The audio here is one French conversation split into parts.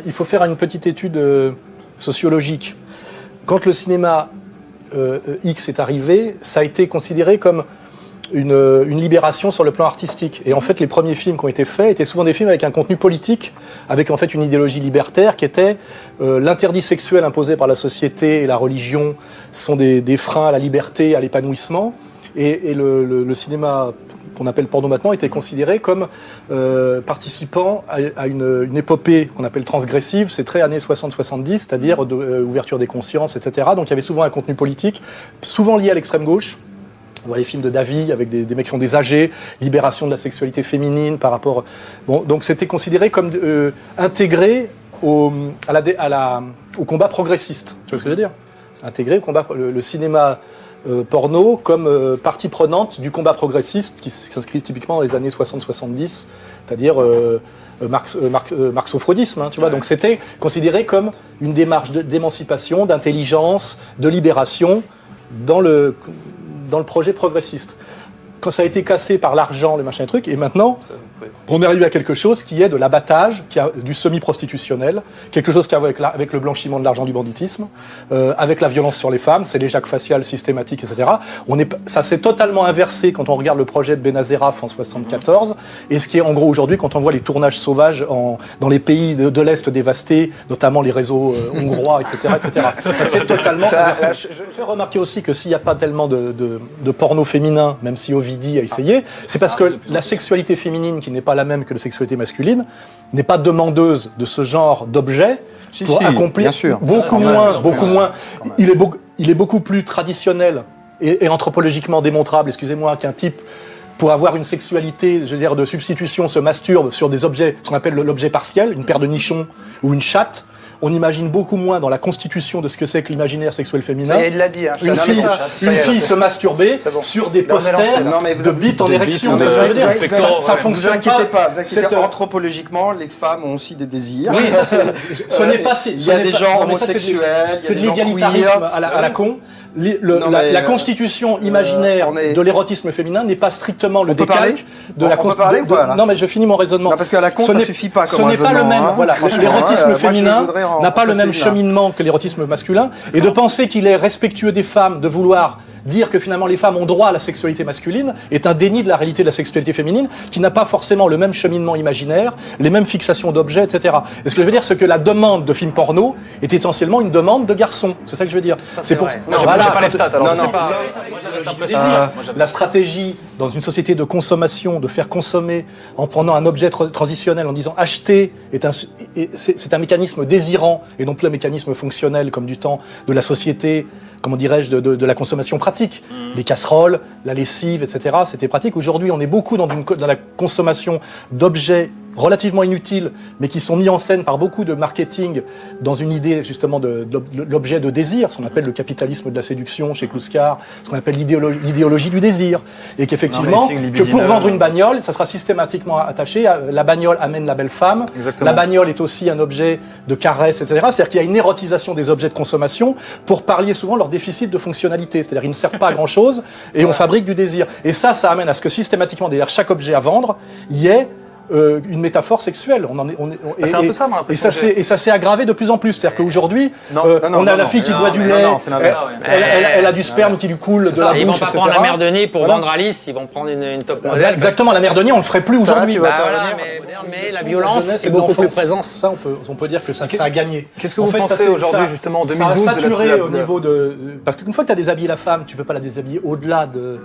Il faut faire une petite étude sociologique. Quand le cinéma X est arrivé, ça a été considéré comme une libération sur le plan artistique. Et en fait, les premiers films qui ont été faits étaient souvent des films avec un contenu politique, avec en fait une idéologie libertaire qui était l'interdit sexuel imposé par la société et la religion sont des freins à la liberté, à l'épanouissement. Et le cinéma qu'on appelle porno maintenant était considéré comme participant à une épopée qu'on appelle transgressive, c'est très années 60-70, c'est-à-dire ouverture des consciences, etc. Donc il y avait souvent un contenu politique, souvent lié à l'extrême gauche. On voit les films de Davy avec des mecs qui sont des âgés, libération de la sexualité féminine par rapport... Bon, donc c'était considéré comme intégré au combat progressiste. Tu vois ce que je veux dire ? Intégré au combat... Le cinéma porno comme partie prenante du combat progressiste qui s'inscrit typiquement dans les années 60-70, c'est-à-dire marxo-freudisme. Hein, tu vois ? Donc c'était considéré comme une démarche d'émancipation, d'intelligence, de libération dans le projet progressiste. Quand ça a été cassé par l'argent, le machin et truc, et maintenant, on est arrivé à quelque chose qui est de l'abattage, du semi-prostitutionnel, quelque chose qui a avec le blanchiment de l'argent du banditisme, avec la violence sur les femmes, c'est les jacques faciales systématiques, etc. Ça s'est totalement inversé quand on regarde le projet de Benazeraf en 74, et ce qui est en gros aujourd'hui, quand on voit les tournages sauvages dans les pays de l'Est dévastés, notamment les réseaux hongrois, etc., etc. Ça s'est totalement inversé. Je fais remarquer aussi que s'il n'y a pas tellement de porno féminin, même si Ovidie a essayé, c'est parce que la sexualité féminine, qui n'est pas la même que la sexualité masculine, n'est pas demandeuse de ce genre d'objet pour accomplir beaucoup moins. Il est beaucoup plus traditionnel et anthropologiquement démontrable, excusez-moi, qu'un type pour avoir une sexualité, je veux dire, de substitution, se masturbe sur des objets, ce qu'on appelle l'objet partiel, une paire de nichons ou une chatte. On imagine beaucoup moins dans la constitution de ce que c'est que l'imaginaire sexuel féminin. Ça y est, il l'a dit. Hein, une fille se masturber sur des posters de bites en érection. Ça fonctionne pas. Vous inquiétez pas. Anthropologiquement, les femmes ont aussi des désirs. Oui, ce n'est pas... Il y a des gens homosexuels, c'est de l'égalitarisme à la con. La constitution imaginaire de l'érotisme féminin n'est pas strictement le décalque de la constitution. Non, mais je finis mon raisonnement. Parce qu'à la con, ça suffit pas. Ce n'est pas le même. Voilà, l'érotisme féminin n'a pas le même cheminement que l'érotisme masculin, et de penser qu'il est respectueux des femmes de vouloir dire que finalement les femmes ont droit à la sexualité masculine est un déni de la réalité de la sexualité féminine qui n'a pas forcément le même cheminement imaginaire, les mêmes fixations d'objets, etc. Et ce que je veux dire, c'est que la demande de films porno est essentiellement une demande de garçons. C'est ça que je veux dire. C'est pour... Non, j'ai pas les stats, alors. Non, la stratégie dans une société de consommation, de faire consommer en prenant un objet transitionnel, en disant acheter, c'est un mécanisme désirant et non plus un mécanisme fonctionnel comme du temps de la société, comment dirais-je, de la consommation pratique. Les casseroles, la lessive, etc. C'était pratique. Aujourd'hui, on est beaucoup dans la consommation d'objets relativement inutiles, mais qui sont mis en scène par beaucoup de marketing dans une idée justement de l'objet de désir, ce qu'on appelle le capitalisme de la séduction chez Kluskar, ce qu'on appelle l'idéologie du désir. Et qu'effectivement, que pour vendre une bagnole, ça sera systématiquement attaché à la bagnole amène la belle femme. Exactement. La bagnole est aussi un objet de caresse, etc. C'est-à-dire qu'il y a une érotisation des objets de consommation pour pallier souvent leur déficit de fonctionnalité. C'est-à-dire qu'ils ne servent pas à grand-chose et on fabrique du désir. Et ça amène à ce que systématiquement, derrière chaque objet à vendre, il y ait une métaphore sexuelle. C'est un peu ça, moi, et ça s'est aggravé de plus en plus. C'est-à-dire qu'aujourd'hui, on a la fille qui boit du lait, elle a du sperme qui lui coule de la bouche, Ils vont pas prendre la mère Denis pour vendre Alice, ils vont prendre une top modèle. Exactement, la mère Denis, on le ferait plus aujourd'hui. Mais la violence est beaucoup plus présente. Ça, on peut dire que ça a gagné. Qu'est-ce que vous pensez aujourd'hui, justement, en 2012 ça a saturé au niveau de... Parce qu'une fois que tu as déshabillé la femme, tu peux pas la déshabiller au-delà de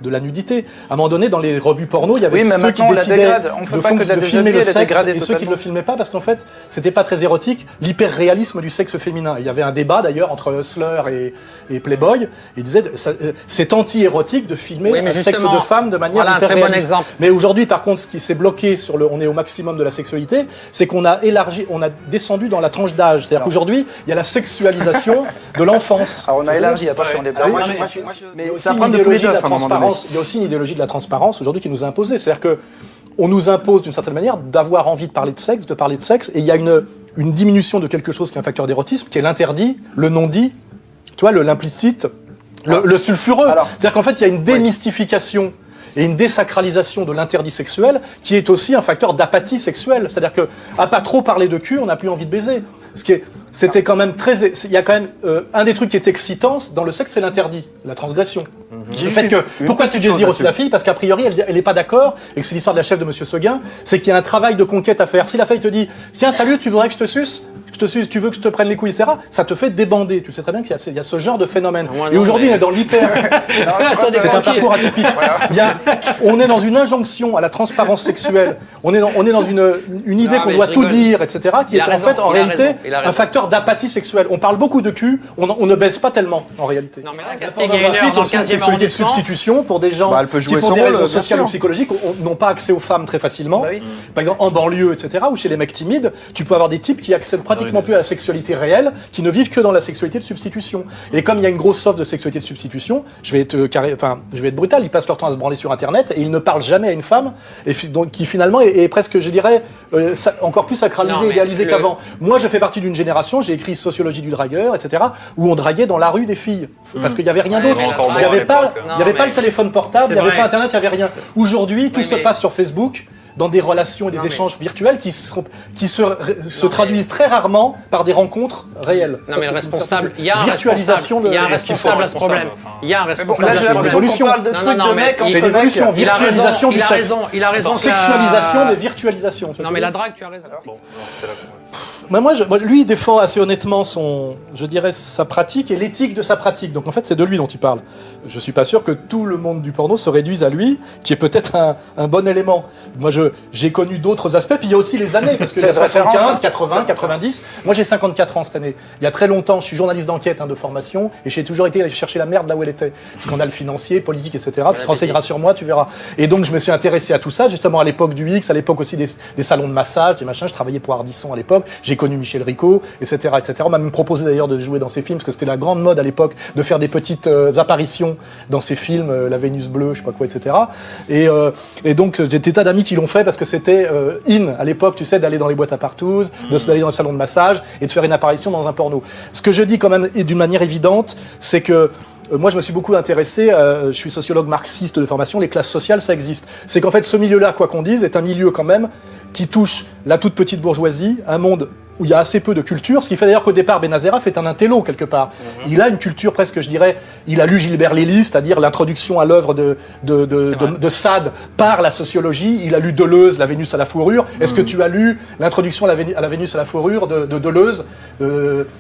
la nudité. À un moment donné, dans les revues porno, il y avait ceux qui décidaient de filmer le sexe et ceux qui ne le filmaient pas parce qu'en fait, c'était pas très érotique, l'hyper-réalisme du sexe féminin. Il y avait un débat d'ailleurs entre Hustler et Playboy. Ils disaient c'est anti-érotique de filmer un sexe de femme de manière hyper-réaliste. Mais aujourd'hui, par contre, ce qui s'est bloqué on est au maximum de la sexualité, c'est qu'on a élargi, on a descendu dans la tranche d'âge. C'est-à-dire qu'aujourd'hui, il y a la sexualisation de l'enfance. Alors on a élargi, attention, on est pas... Mais ça prend de tous les deux, à un moment donné. Il y a aussi une idéologie de la transparence aujourd'hui qui nous est imposée. C'est-à-dire qu'on nous impose d'une certaine manière d'avoir envie de parler de sexe, et il y a une diminution de quelque chose qui est un facteur d'érotisme, qui est l'interdit, le non-dit, tu vois, l'implicite, le sulfureux. C'est-à-dire qu'en fait, il y a une démystification et une désacralisation de l'interdit sexuel qui est aussi un facteur d'apathie sexuelle. C'est-à-dire que à pas trop parler de cul, on n'a plus envie de baiser. C'était quand même il y a quand même un des trucs qui est excitant dans le sexe, c'est l'interdit, la transgression. Le fait que pourquoi tu désires aussi la fille, parce qu'a priori elle n'est pas d'accord et que c'est l'histoire de la chef de Monsieur Seguin, c'est qu'il y a un travail de conquête à faire. Si la fille te dit tiens salut, tu voudrais que je te suce, tu veux que je te prenne les couilles, etc. Ça te fait débander. Tu sais très bien qu'il y a ce genre de phénomène. Et aujourd'hui, on est dans l'hyper. C'est un parcours atypique. On est dans une injonction à la transparence sexuelle. On est dans une idée qu'on doit tout dire, etc. Qui est en fait, en réalité, un facteur d'apathie sexuelle. On parle beaucoup de cul, on ne baisse pas tellement, en réalité. Non, mais là, Castille, il y a une heure dans le 15e sexualité de substitution pour des gens qui, pour des raisons sociales ou psychologiques, n'ont pas accès aux femmes très facilement. Par exemple, en banlieue, etc., ou chez les mecs timides, tu peux avoir des types qui accèdent pratiquement plus à la sexualité réelle, qui ne vivent que dans la sexualité de substitution. Et comme il y a une grosse offre de sexualité de substitution, je vais être brutal, ils passent leur temps à se branler sur Internet et ils ne parlent jamais à une femme, et donc qui finalement est presque, je dirais, encore plus sacralisée, idéalisée qu'avant. Moi, je fais partie d'une génération, j'ai écrit Sociologie du dragueur, etc., où on draguait dans la rue des filles, parce qu'il n'y avait rien d'autre. Il n'y avait pas le téléphone portable, il n'y avait pas Internet, il n'y avait rien. Aujourd'hui, tout se passe sur Facebook, dans des relations et des échanges virtuels qui se traduisent très rarement par des rencontres réelles. Non, mais le responsable, il y a un virtualisation responsable à ce problème. Il y a un responsable. Là, j'ai l'impression qu'on parle de trucs de mecs. C'est l'évolution, virtualisation du sexe. Il a raison. Sexualisation, mais virtualisation. Non, mais la drague, tu as raison. Lui, il défend assez honnêtement sa pratique et l'éthique de sa pratique. Donc en fait, c'est de lui dont il parle. Je suis pas sûr que tout le monde du porno se réduise à lui, qui est peut-être un bon élément. Moi, j'ai connu d'autres aspects, puis il y a aussi les années, parce que il y a 75, 80, 90. Moi, j'ai 54 ans cette année. Il y a très longtemps, je suis journaliste d'enquête de formation, et j'ai toujours été allé chercher la merde là où elle était. Scandales financiers, politiques, etc. Tu te renseigneras sur moi, tu verras. Et donc, je me suis intéressé à tout ça, justement à l'époque du X, à l'époque aussi des salons de massage, des machins. Je travaillais pour Ardisson à l'époque. J'ai connu Michel Ricot, etc., etc. On m'a même proposé d'ailleurs de jouer dans ses films, parce que c'était la grande mode à l'époque de faire des petites apparitions dans ses films, La Vénus bleue, je sais pas quoi, etc. Et donc, j'ai des tas d'amis qui l'ont fait parce que c'était in à l'époque, tu sais, d'aller dans les boîtes à partouze, d'aller dans le salon de massage et de faire une apparition dans un porno. Ce que je dis quand même, et d'une manière évidente, c'est que moi, je me suis beaucoup intéressé, je suis sociologue marxiste de formation, les classes sociales, ça existe. C'est qu'en fait, ce milieu-là, quoi qu'on dise, est un milieu quand même qui touche la toute petite bourgeoisie, un monde où il y a assez peu de culture, ce qui fait d'ailleurs qu'au départ, Benazeraf est un intello quelque part. Il a une culture presque, je dirais, il a lu Gilbert Lely, c'est-à-dire l'introduction à l'œuvre de Sade par la sociologie, il a lu Deleuze, La Vénus à la fourrure. Est-ce que tu as lu l'introduction à la Vénus à la fourrure de Deleuze,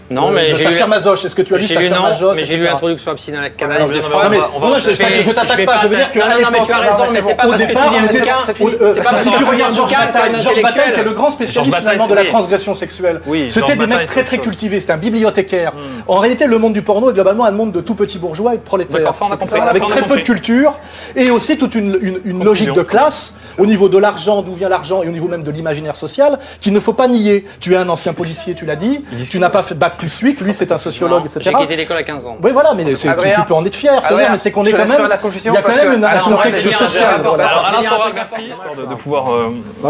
non, mais de Sacha Masoch? Est-ce que tu as lu Sacha Masoch? Mais j'ai lu l'introduction à Psychanalyse de Freud. Je t'attaque pas, je veux dire que non, mais tu as raison, mais c'est pas parce que tu lis un bouquin, c'est pas parce que tu regardes Georges Bataille, qui est le grand spécialiste finalement de la transgression sexuelle. C'était des mecs très très cultivés, c'était un bibliothécaire. En réalité, le monde du porno est globalement un monde de tout petits bourgeois et de prolétaires, avec très peu de culture et aussi toute une logique de classe au niveau de l'argent, d'où vient l'argent, et au niveau même de l'imaginaire social, qu'il ne faut pas nier. Tu es un ancien policier, tu l'as dit, tu n'as pas fait bac plus 8, lui c'est un sociologue, etc. J'ai quitté l'école à 15 ans. Oui, voilà, mais tu peux en être fier, c'est vrai, mais c'est qu'on est quand même. Il y a quand même un contexte social. Alors, Alain Soral, merci, histoire de pouvoir.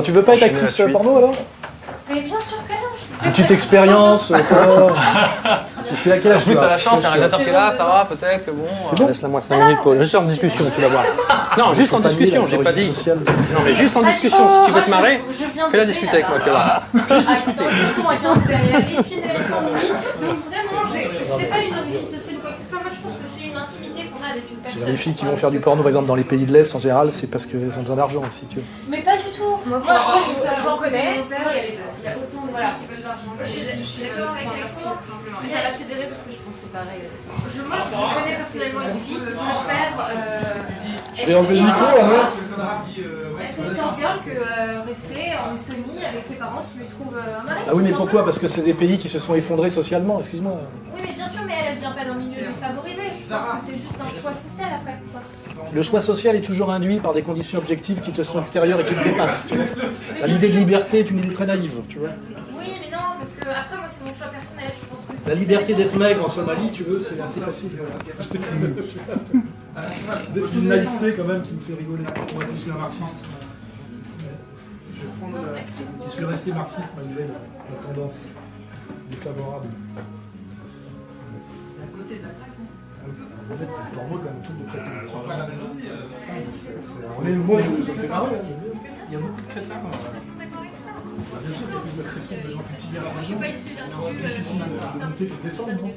Tu veux pas être actrice porno alors? Mais bien sûr que non. Une petite expérience. Depuis laquelle En plus, t'as la chance, il y a un réalisateur qui est là, ça va, peut-être que bon. C'est bon. Laisse-la moi 5 minutes pour. Juste en discussion, tu vas voir. Non, juste en discussion, j'ai pas dit. Non, mais juste en discussion, si tu veux te marrer, fais-la discuter avec moi, Clara. Juste discuter. Donc vraiment, je sais pas une origine sociale ou quoi que ce soit. Moi, je pense que c'est une intimité qu'on a avec une personne. Les filles qui vont faire du porno, par exemple, dans les pays de l'Est, en général, c'est parce qu'elles ont besoin d'argent aussi, tu vois. Mais pas du tout. Moi, j'en connais. Il y a autant de voilà. Je suis d'accord avec Alexandre. Mais ça va s'édérer parce que je pense que c'est pareil. Moi, je connais personnellement une fille qui va faire. Je vais enlever le micro, alors. C'est Score Girl que rester en Estonie avec ses parents qui lui trouvent un mari. Ah oui, mais pourquoi? Parce que c'est des pays qui se sont effondrés socialement, excuse-moi. Oui, mais bien sûr, mais elle vient pas d'un milieu défavorisé. Je pense que c'est juste un choix social après. Quoi. Le choix social est toujours induit par des conditions objectives qui te sont extérieures et qui te dépassent. Tu vois. L'idée de liberté est une idée très naïve, tu vois. Oui, mais non, parce que après, moi, c'est mon choix personnel. Je pense que La liberté d'être maigre en Somalie, tu veux, c'est assez facile. C'est une naïveté quand même qui me fait rigoler. Moi qui suis un marxiste. Je suis resté marxiste malgré la tendance défavorable. Pour moi, quand même, tout de crétin. Moi, ça me fait marrer. Il y a beaucoup de crétins. Bien sûr, il y a plus de crétins, de gens cultivés à la région. C'est difficile de monter, de descendre, non?